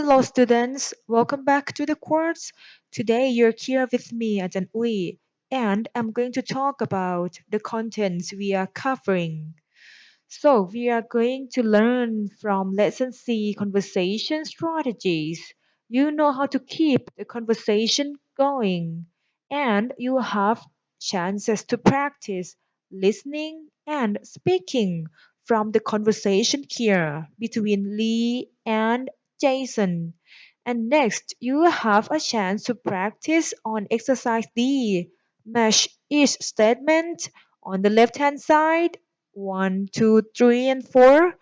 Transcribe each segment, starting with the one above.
Hello, students. Welcome back to the course. Today, you're here with me, Ajahn Uy, and I'm going to talk about the contents we are covering. So, we are going to learn from Lesson C conversation strategies. You know how to keep the conversation going, and you have chances to practice listening and speaking from the conversation here between Lee and Jason. And next, you have a chance to practice on exercise D. Match each statement on the left hand side one, 2, 3, and 4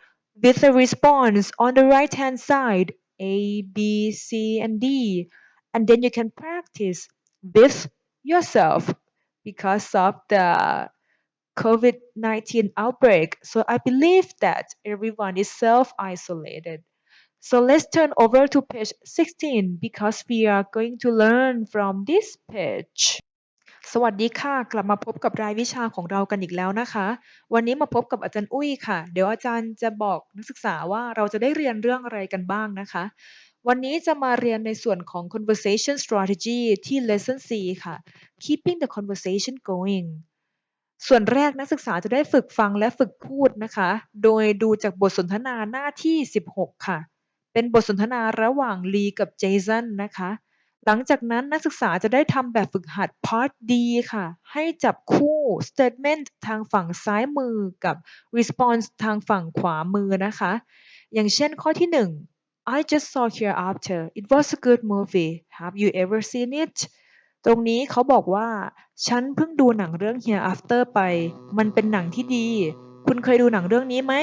with a response on the right hand side A, B, C, and D. And then you can practice with yourself because of the COVID-19 outbreak. So I believe that everyone is self isolated. So let's turn over to page 16 because we are going to learn from this page. สวัสดีค่ะกลับมาพบกับรายวิชาของเรากันอีกแล้วนะคะวันนี้มาพบกับอาจารย์อุ้ยค่ะเดี๋ยวอาจารย์จะบอกนักศึกษาว่าเราจะได้เรียนเรื่องอะไรกันบ้างนะคะวันนี้จะมาเรียนในส่วนของ conversation strategy ที่ lesson C ค่ะ keeping the conversation going ส่วนแรกนักศึกษาจะได้ฝึกฟังและฝึกพูดนะคะโดยดูจากบทสนทนาหน้าที่16ค่ะเป็นบทสนทนาระหว่างลีกับเจสันนะคะ หลังจากนั้นนักศึกษาจะได้ทำแบบฝึกหัด Part D ค่ะให้จับคู่ Statement ทางฝั่งซ้ายมือกับ Response ทางฝั่งขวามือนะคะอย่างเช่นข้อที่1 I just saw Hereafter it was a good movie have you ever seen it ตรงนี้เขาบอกว่าฉันเพิ่งดูหนังเรื่อง Hereafter ไปมันเป็นหนังที่ดีคุณเคยดูหนังเรื่องนี้ไหม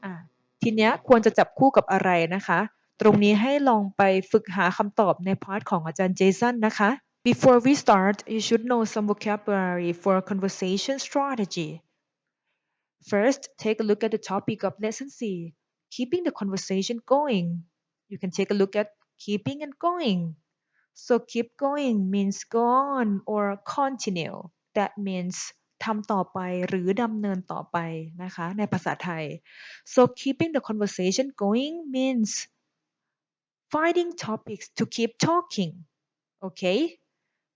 อ่ะทีเนี้ยควรจะจับคู่กับอะไรนะคะ ตรงนี้ให้ลองไปฝึกหาคำตอบในพาร์ทของอาจารย์เจสันนะคะ Before we start, you should know some vocabulary for conversation strategy. First, take a look at the topic of lesson C, keeping the conversation going. You can take a look at keeping and going. So keep going means go on or continue. That means ทำต่อไปหรือดำเนินต่อไปนะคะในภาษาไทย So keeping the conversation going means finding topics to keep talking โอเค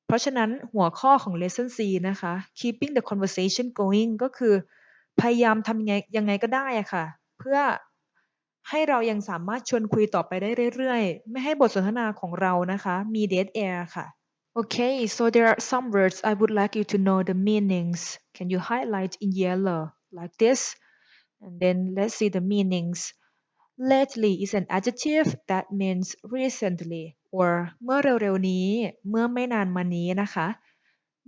เพราะฉะนั้นหัวข้อของ lesson C นะคะ keeping the conversation going ก็คือพยายามทำยังไงก็ได้อะค่ะเพื่อให้เรายังสามารถชวนคุยต่อไปได้เรื่อยๆไม่ให้บทสนทนาของเรานะคะมี dead air ค่ะ Okay, so there are some words I would like you to know the meanings. Can you highlight in yellow like this? And then let's see the meanings. Lately is an adjective that means recently or เมื่อเร็วๆนี้เมื่อไม่นานมานี้นะคะ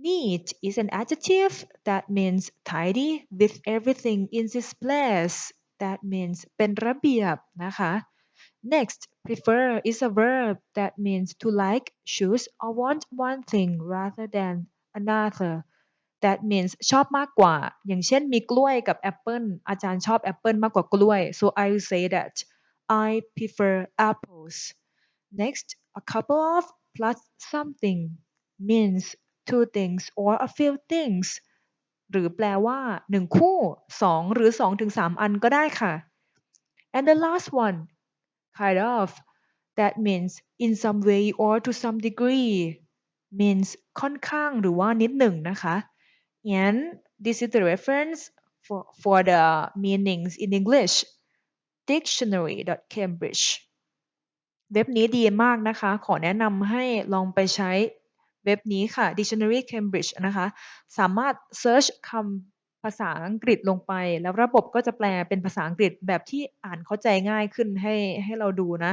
Neat is an adjective that means tidy with everything in its place that means เป็นระเบียบนะคะ Next prefer is a verb that means to like choose or want one thing rather than another that means ชอบมากกว่าอย่างเช่นมีกล้วยกับแอปเปิลอาจารย์ชอบแอปเปิลมากกว่ากล้วย so I will say that I prefer apples next a couple of plus something means two things or a few things หรือแปลว่าหนึ่งคู่สองหรือ2 ถึง 3 อันก็ได้ค่ะ and the last one kind of that means in some way or to some degree means ค่อนข้างหรือว่านิดหนึ่งนะคะ and this is the reference for the meanings in English dictionary.cambridge เว็บนี้ดีมากนะคะขอแนะนำให้ลองไปใช้เว็บนี้ค่ะ dictionary cambridge นะคะสามารถ search คำภาษาอังกฤษลงไปแล้วระบบก็จะแปลเป็นภาษาอังกฤษแบบที่อ่านเข้าใจง่ายขึ้นให้เราดูนะ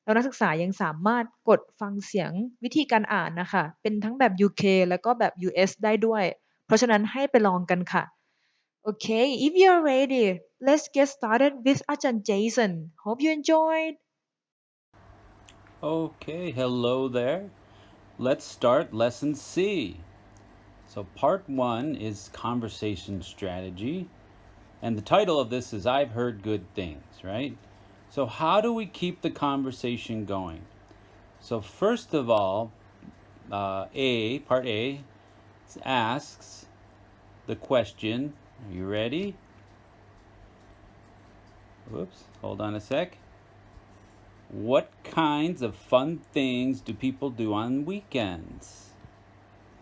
แล้วนักศึกษายังสามารถกดฟังเสียงวิธีการอ่านนะคะเป็นทั้งแบบ UK แล้วก็แบบ US ได้ด้วยเพราะฉะนั้นให้ไปลองกันค่ะ Okay, if you're ready, let's get started with อาจารย์ Jason. Hope you enjoyed. Okay, hello there. Let's start lesson C. So, part one is conversation strategy. And the title of this is I've Heard Good Things, right? So, how do we keep the conversation going? So, first of all, part A, asks the question. Are you ready? Whoops, hold on a sec. What kinds of fun things do people do on weekends?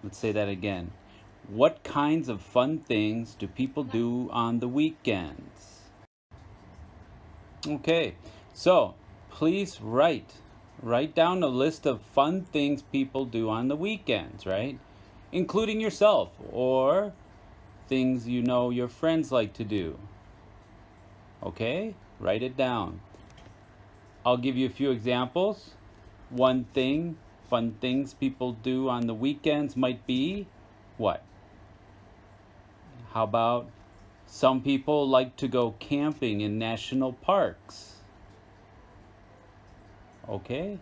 Let's say that again. What kinds of fun things do people do on the weekends? Okay, so please write down a list of fun things people do on the weekends, right? Including yourself or things you know your friends like to do. Okay, write it down. I'll give you a few examples. One thing, fun things people do on the weekends might be what? How about some people like to go camping in national parks? Okay?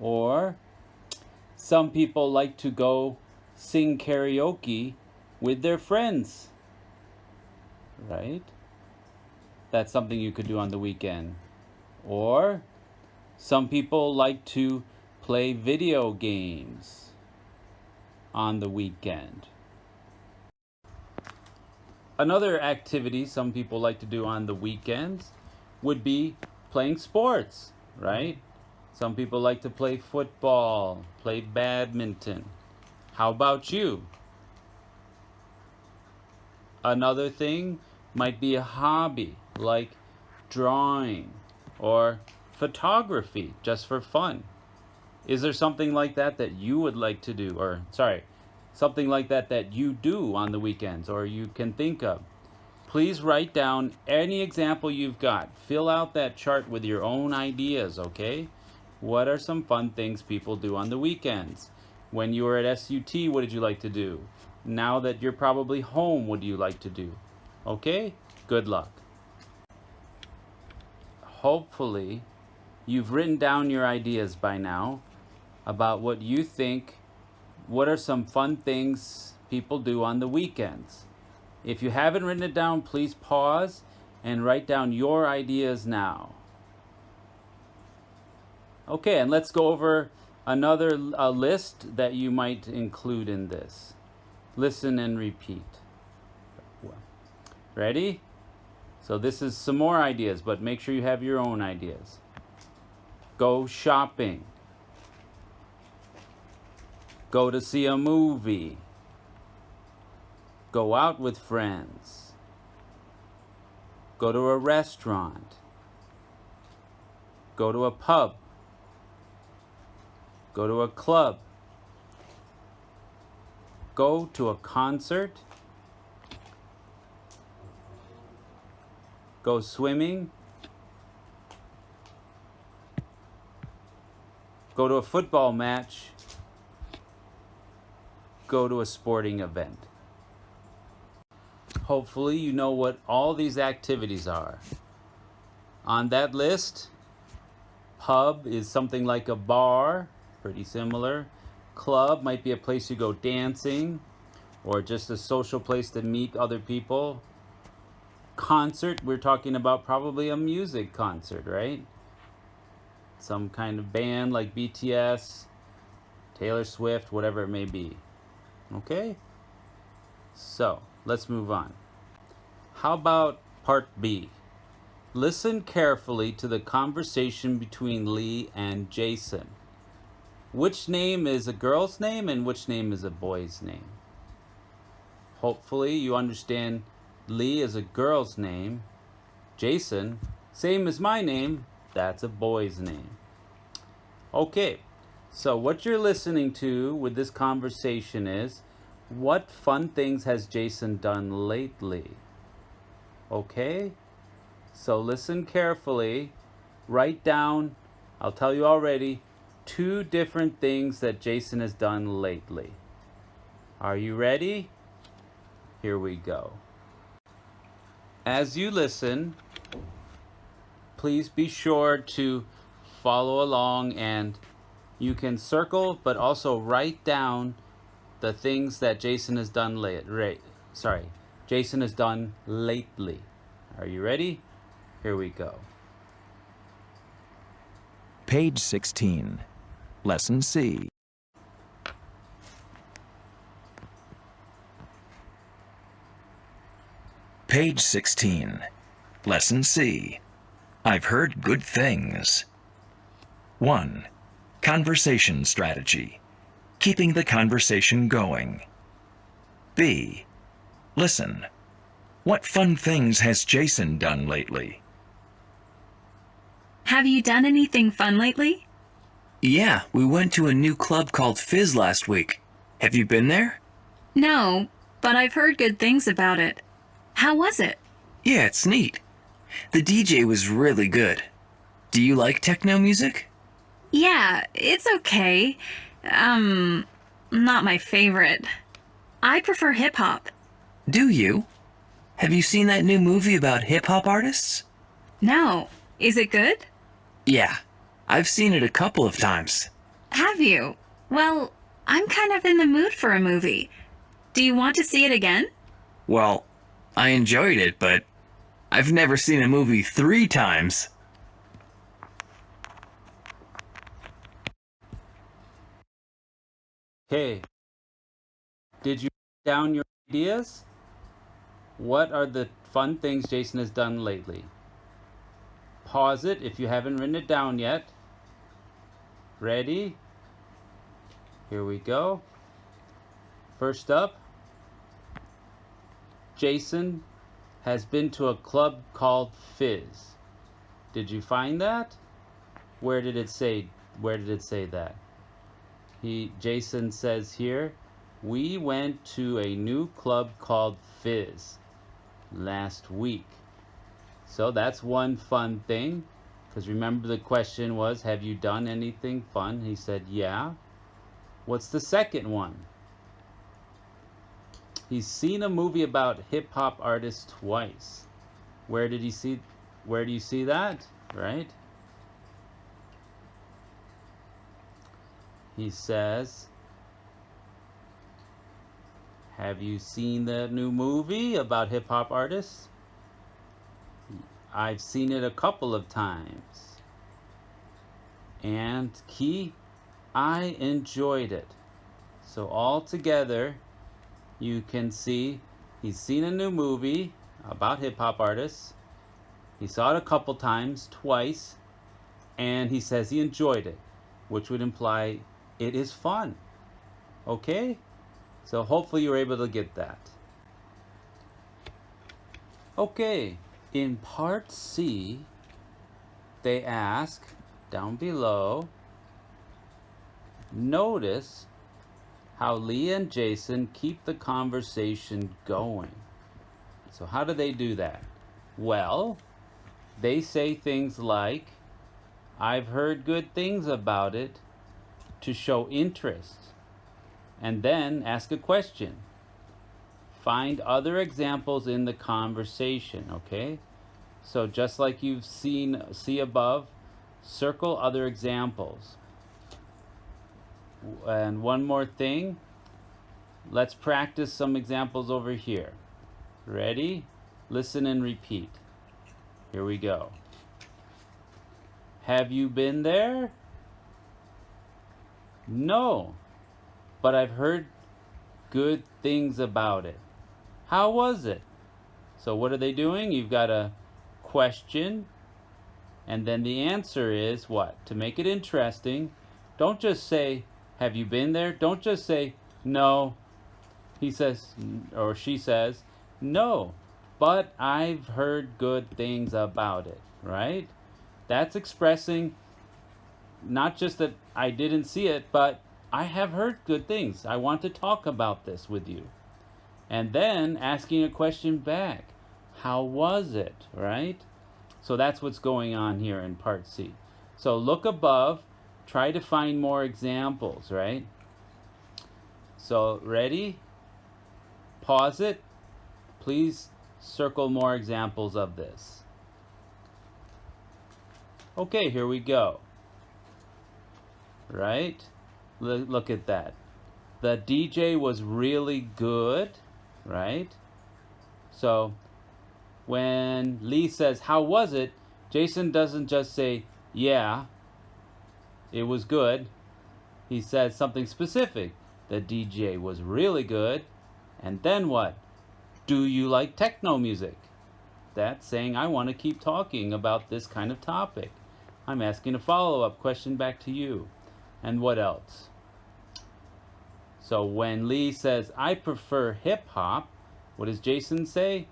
Or some people like to go sing karaoke with their friends, right? That's something you could do on the weekend. Or some people like to play video games on the weekend. Another activity some people like to do on the weekends would be playing sports, right? Some people like to play football, play badminton. How about you? Another thing might be a hobby like drawing or photography just for fun. Is there something like that that you would like to do? Or, sorry, something like that that you do on the weekends or you can think of? Please write down any example you've got. Fill out that chart with your own ideas, okay? What are some fun things people do on the weekends? When you were at SUT, what did you like to do? Now that you're probably home, what do you like to do? Okay? Good luck. Hopefully, you've written down your ideas by now about what you think, what are some fun things people do on the weekends. If you haven't written it down, please pause and write down your ideas now. Okay, and let's go over another list that you might include in this. Listen and repeat. Ready? So this is some more ideas, but make sure you have your own ideas. Go shopping. Go to see a movie. Go out with friends. Go to a restaurant. Go to a pub. Go to a club. Go to a concert. Go swimming. Go to a football match. Go to a sporting event. Hopefully you know what all these activities are. On that list, pub is something like a bar, pretty similar. Club might be a place you go dancing or just a social place to meet other people. Concert, we're talking about probably a music concert, right? Some kind of band like BTS, Taylor Swift, whatever it may be. Okay? So, let's move on. How about part B? Listen carefully to the conversation between Lee and Jason. Which name is a girl's name and which name is a boy's name? Hopefully you understand Lee is a girl's name. Jason, same as my name, that's a boy's name. Okay, so what you're listening to with this conversation is, what fun things has Jason done lately? Okay, so listen carefully. Write down, I'll tell you already, 2 different things that Jason has done lately. Are you ready? Here we go. As you listen, please be sure to follow along, and you can circle but also write down the things that Jason has done Jason has done lately. Are you ready? Here we go. Page 16. Lesson C. Page 16. Lesson C. I've heard good things. 1. Conversation strategy. Keeping the conversation going. B. Listen. What fun things has Jason done lately? Have you done anything fun lately? Yeah, we went to a new club called Fizz last week. Have you been there? No, but I've heard good things about it. How was it? Yeah, it's neat. The DJ was really good. Do you like techno music? Yeah, it's okay. Not my favorite. I prefer hip hop. Do you? Have you seen that new movie about hip-hop artists? No. Is it good? Yeah, I've seen it a couple of times. Have you? Well, I'm kind of in the mood for a movie. Do you want to see it again? Well, I enjoyed it, but I've never seen a movie 3 times. Okay. Did you write down your ideas? What are the fun things Jason has done lately? Pause it if you haven't written it down yet. Ready? Here we go. First up, Jason has been to a club called Fizz. Did you find that? Where did it say that? Jason says here, we went to a new club called Fizz last week. So that's one fun thing, because remember the question was, have you done anything fun? He said, yeah. What's the second one? He's seen a movie about hip hop artists twice. Where do you see that? Right? He says, have you seen the new movie about hip hop artists? I've seen it a couple of times. And key, I enjoyed it. So all together, you can see he's seen a new movie about hip hop artists. He saw it a couple times, twice, and he says he enjoyed it, which would imply it is fun. Okay? So hopefully you were able to get that. Okay, in part C, they ask down below, notice how Leah and Jason keep the conversation going. So how do they do that? Well, they say things like, I've heard good things about it, to show interest, and then ask a question. Find other examples in the conversation, okay? So just like you've see above, circle other examples. And one more thing, let's practice some examples over here. Ready? Listen and repeat. Here we go. Have you been there? No, but I've heard good things about it. How was it? So what are they doing? You've got a question, and then the answer is what? To make it interesting, don't just say, have you been there? Don't just say, no. He says, or she says, no, but I've heard good things about it, right? That's expressing not just that I didn't see it, but I have heard good things. I want to talk about this with you. And then asking a question back. How was it, right? So that's what's going on here in part C. So look above, try to find more examples, right? So ready? Pause it. Please circle more examples of this. Okay, here we go. Right? Look at that. The DJ was really good, right? So when Lee says, how was it? Jason doesn't just say, yeah, it was good. He says something specific. The DJ was really good. And then what? Do you like techno music? That's saying I want to keep talking about this kind of topic. I'm asking a follow-up question back to you. And what else? So when Lee says, I prefer hip hop, what does Jason say?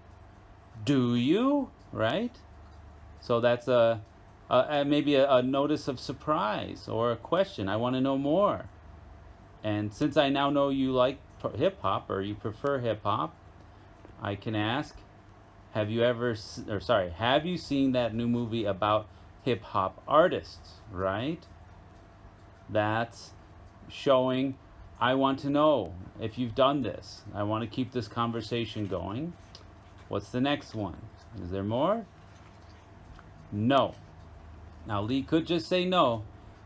Do you? Right? So that's maybe a notice of surprise or a question. I want to know more. And since I now know you like hip hop or you prefer hip hop, I can ask, have you seen that new movie about hip hop artists, right? That's showing I want to know if you've done this. I want to keep this conversation going. What's the next one? Is there more? No. Now Lee could just say no,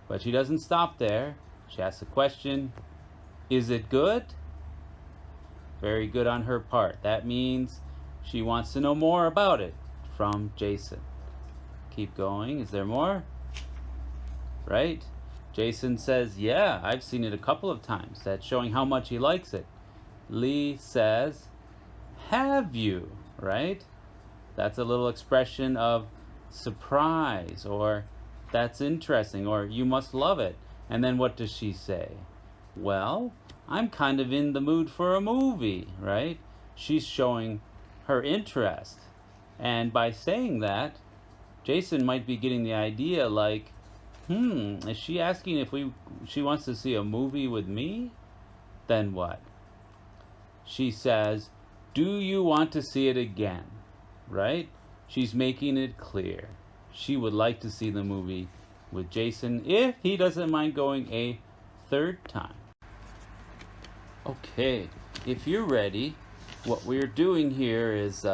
but she doesn't stop there. She asks a question. Is it good? Very good on her part. That means she wants to know more about it from Jason. Keep going. Is there more? Right? Jason says, yeah, I've seen it a couple of times. That's showing how much he likes it. Lee says, have you? Right? That's a little expression of surprise, or that's interesting, or you must love it. And then what does she say? Well, I'm kind of in the mood for a movie, right? She's showing her interest. And by saying that, Jason might be getting the idea like, is she asking if she wants to see a movie with me? Then what? She says, do you want to see it again? Right? She's making it clear. She would like to see the movie with Jason if he doesn't mind going a third time. Okay, if you're ready, what we're doing here is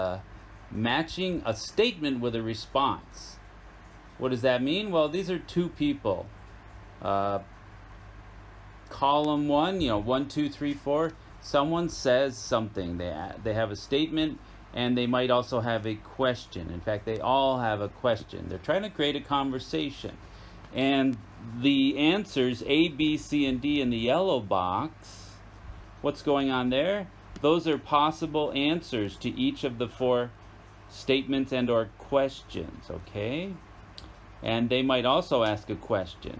matching a statement with a response. What does that mean? Well, these are two people. Column 1, 1, 2, 3, 4. Someone says something. They have a statement, and they might also have a question. In fact, they all have a question. They're trying to create a conversation. And the answers A, B, C, and D in the yellow box, what's going on there? Those are possible answers to each of the 4 statements and or questions, okay? And they might also ask a question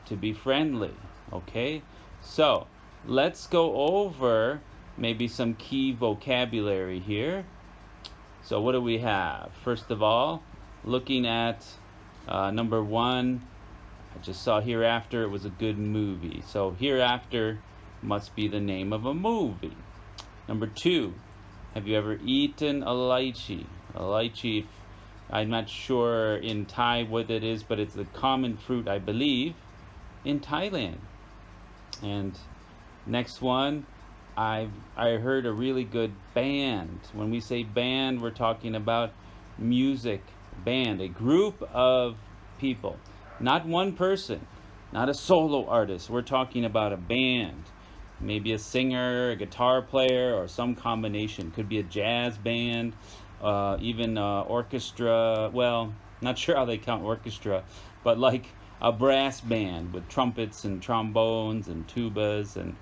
to be friendly, okay? So let's go over maybe some key vocabulary here. So what do we have? First of all, looking at number 1, I just saw Hereafter, it was a good movie. So Hereafter must be the name of a movie. Number 2, have you ever eaten a lychee? A lychee, I'm not sure in Thai what it is, but it's a common fruit, I believe, in Thailand. And next one, I heard a really good band. When we say band, we're talking about music band, a group of people, not one person, not a solo artist. We're talking about a band, maybe a singer, a guitar player, or some combination. Could be a jazz band, even orchestra. Well, not sure how they count orchestra, but like a brass band with trumpets and trombones and tubas and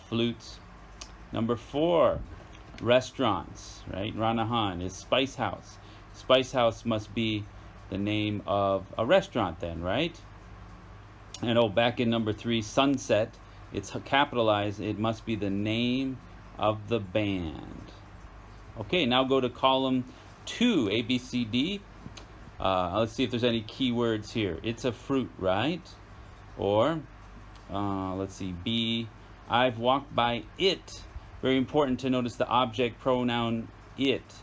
flutes. Number 4, restaurants, right? Ranahan is Spice House. Spice House must be the name of a restaurant then, right? And back in number 3, Sunset, it's capitalized. It must be the name of the band. Okay, now go to column 2, A, B, C, D. Let's see if there's any keywords here. It's a fruit, right? Or, let's see, B, I've walked by it. Very important to notice the object pronoun it.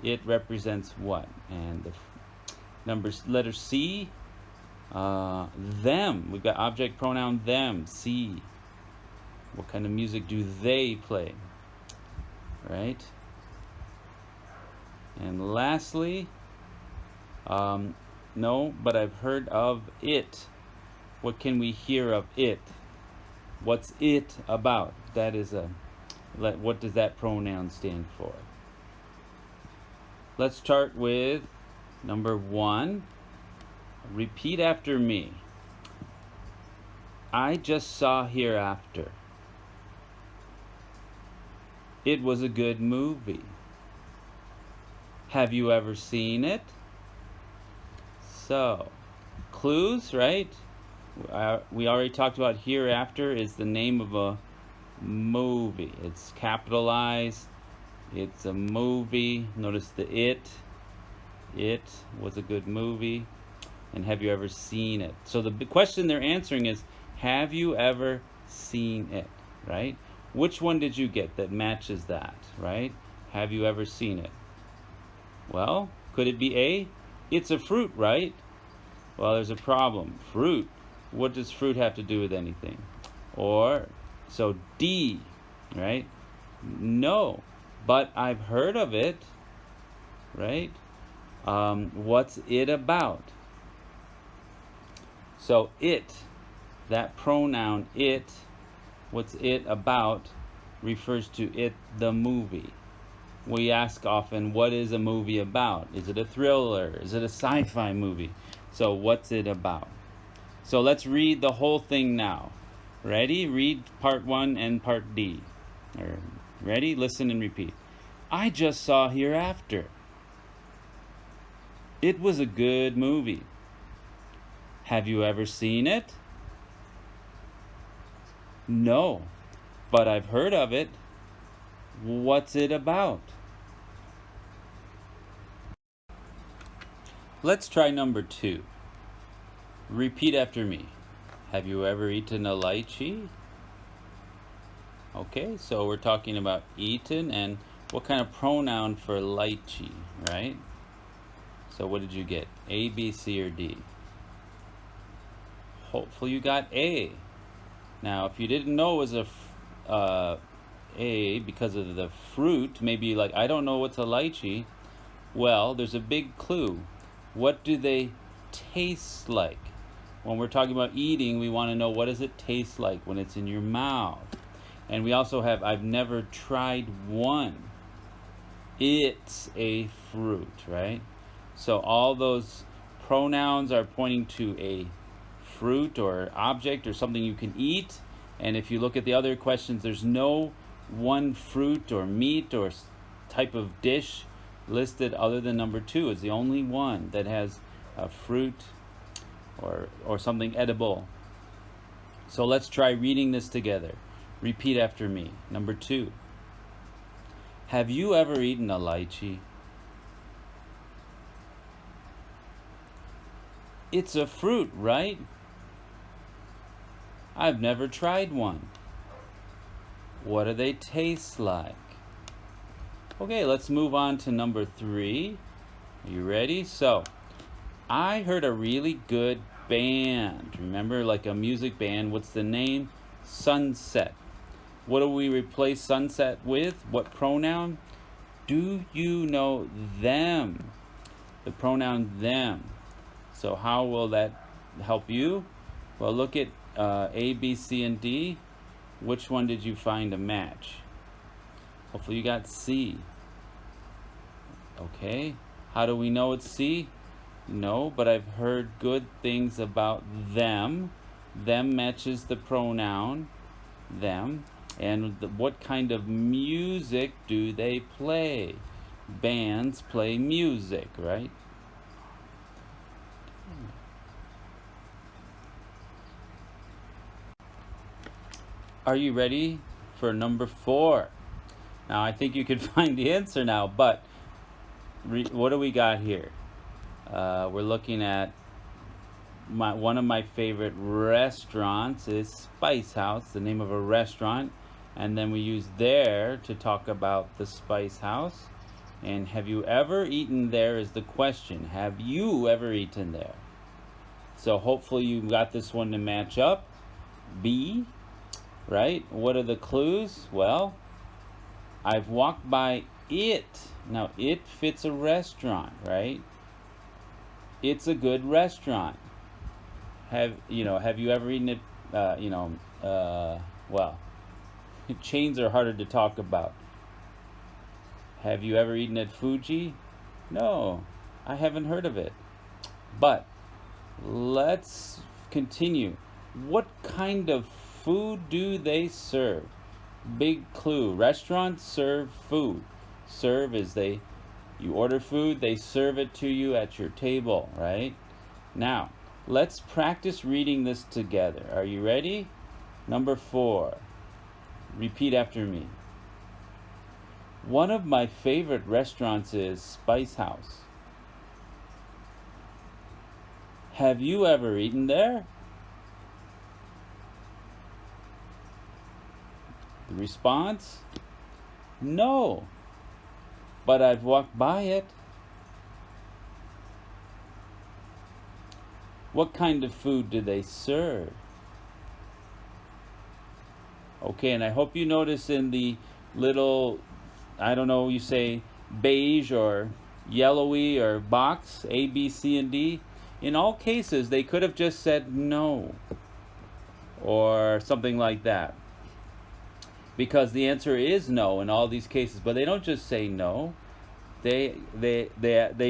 It represents what? And the letter C, them. We've got object pronoun them, C. What kind of music do they play? Right? And lastly, no, but I've heard of it. What can we hear of it? What's it about? That is what does that pronoun stand for? Let's start with number 1. Repeat after me. I just saw Hereafter. It was a good movie. Have you ever seen it? So, clues, right? We already talked about hereafter is the name of a movie. It's capitalized. It's a movie. Notice the it. It was a good movie. And have you ever seen it? So the question they're answering is, have you ever seen it, right? Which one did you get that matches that, right? Have you ever seen it? Well, could it be A? It's a fruit, right? Well, there's a problem. Fruit. What does fruit have to do with anything? Or, so D, right? No, but I've heard of it, right? What's it about? So it, that pronoun it, what's it about, refers to it, the movie. We ask often, what is a movie about? Is it a thriller? Is it a sci-fi movie? So what's it about? So let's read the whole thing now. Ready? Read part 1 and part D. Ready? Listen and repeat. I just saw Hereafter. It was a good movie. Have you ever seen it? No, but I've heard of it. What's it about? Let's try number 2. Repeat after me. Have you ever eaten a lychee? Okay, so we're talking about eaten, and what kind of pronoun for lychee, right? So what did you get? A, B, C, or D? Hopefully you got A. Now, if you didn't know it was A because of the fruit, maybe like, I don't know what's a lychee. Well, there's a big clue. What do they taste like? When we're talking about eating, we want to know, what does it taste like when it's in your mouth? And we also have, I've never tried one. It's a fruit, right? So all those pronouns are pointing to a fruit or object or something you can eat. And if you look at the other questions, there's no one fruit or meat or type of dish listed other than number 2. It's the only one that has a fruit or something edible. So let's try reading this together. Repeat after me. Number 2. Have you ever eaten a lychee? It's a fruit, right? I've never tried one. What do they taste like? Okay, let's move on to number 3. Are you ready? So, I heard a really good band. Remember, like a music band. What's the name? Sunset. What do we replace sunset with? What pronoun? Do you know them? The pronoun them. So how will that help you? Well, look at A, B, C, and D. Which one did you find a match? Hopefully you got C. Okay. How do we know it's C? No, but I've heard good things about them. Them matches the pronoun them. And what kind of music do they play? Bands play music, right? Are you ready for number 4? Now, I think you can find the answer now, but what do we got here? We're looking at one of my favorite restaurants is Spice House, the name of a restaurant. And then we use there to talk about the Spice House. And have you ever eaten there is the question. Have you ever eaten there? So hopefully you got this one to match up. B, right? What are the clues? Well, I've walked by it. Now, it fits a restaurant, right? It's a good restaurant. Have you ever eaten it? Well, chains are harder to talk about. Have you ever eaten at Fuji? No, I haven't heard of it. But let's continue. What kind of food do they serve? Big clue. Restaurants serve food. Serve is you order food, they serve it to you at your table, right? Now, Let's practice reading this together. Are you ready? Number 4. Repeat after me. One of my favorite restaurants is Spice House. Have you ever eaten there? The response? No, but I've walked by it. What kind of food do they serve? Okay, and I hope you notice in the little, I don't know, you say beige or yellowy or box, A, B, C, and D. In all cases, they could have just said no or something like that, because the answer is no in all these cases. But they don't just say no. They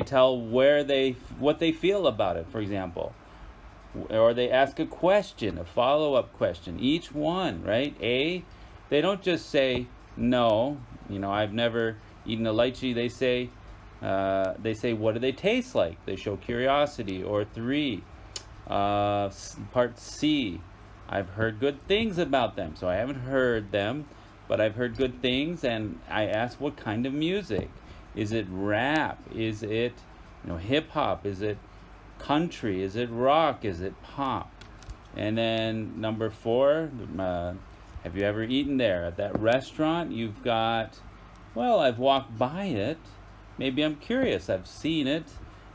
tell what they feel about it, for example, or they ask a question, a follow-up question. Each one, right? A, they don't just say no. I've never eaten a lychee. They say what do they taste like? They show curiosity. Or 3, part C, I've heard good things about them. So I haven't heard them, but I've heard good things, and I ask what kind of music. Is it rap? Is it hip hop? Is it country? Is it rock? Is it pop? And then number 4, have you ever eaten there? At that restaurant, you've got, well, I've walked by it. Maybe I'm curious. I've seen it.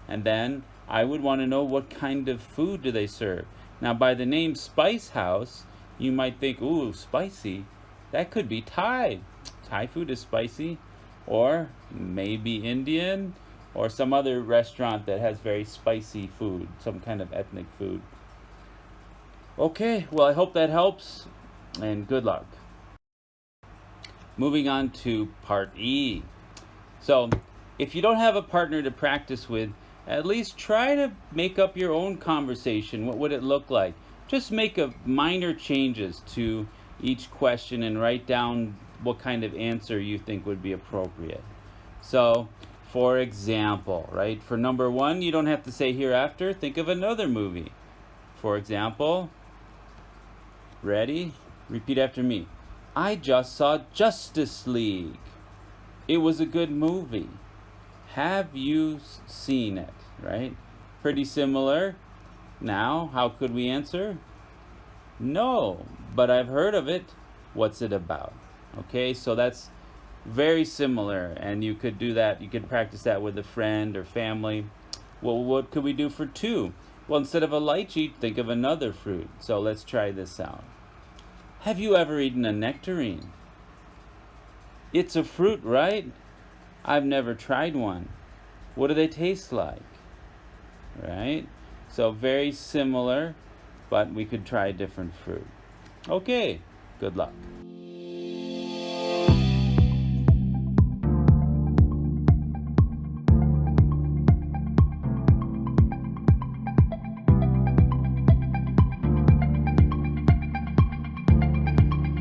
And then I would want to know what kind of food do they serve. Now, by the name Spice House, you might think, ooh, spicy. That could be Thai. Thai food is spicy. Or maybe Indian, or some other restaurant that has very spicy food, some kind of ethnic food. Okay, well, I hope that helps, and good luck. Moving on to part E. So, if you don't have a partner to practice with, at least try to make up your own conversation. What would it look like? Just make minor changes to each question and write down what kind of answer you think would be appropriate. So, for example, right, for number 1, you don't have to say hereafter. Think of another movie. For example, ready? Repeat after me. I just saw Justice League. It was a good movie. Have you seen it? Right? Pretty similar. Now, how could we answer? No, but I've heard of it. What's it about? Okay, so that's very similar, and you could do that. You could practice that with a friend or family. Well, what could we do for 2? Well, instead of a lychee, think of another fruit. So let's try this out. Have you ever eaten a nectarine? It's a fruit, right? I've never tried one. What do they taste like? Right? So very similar, but we could try a different fruit. Okay, good luck.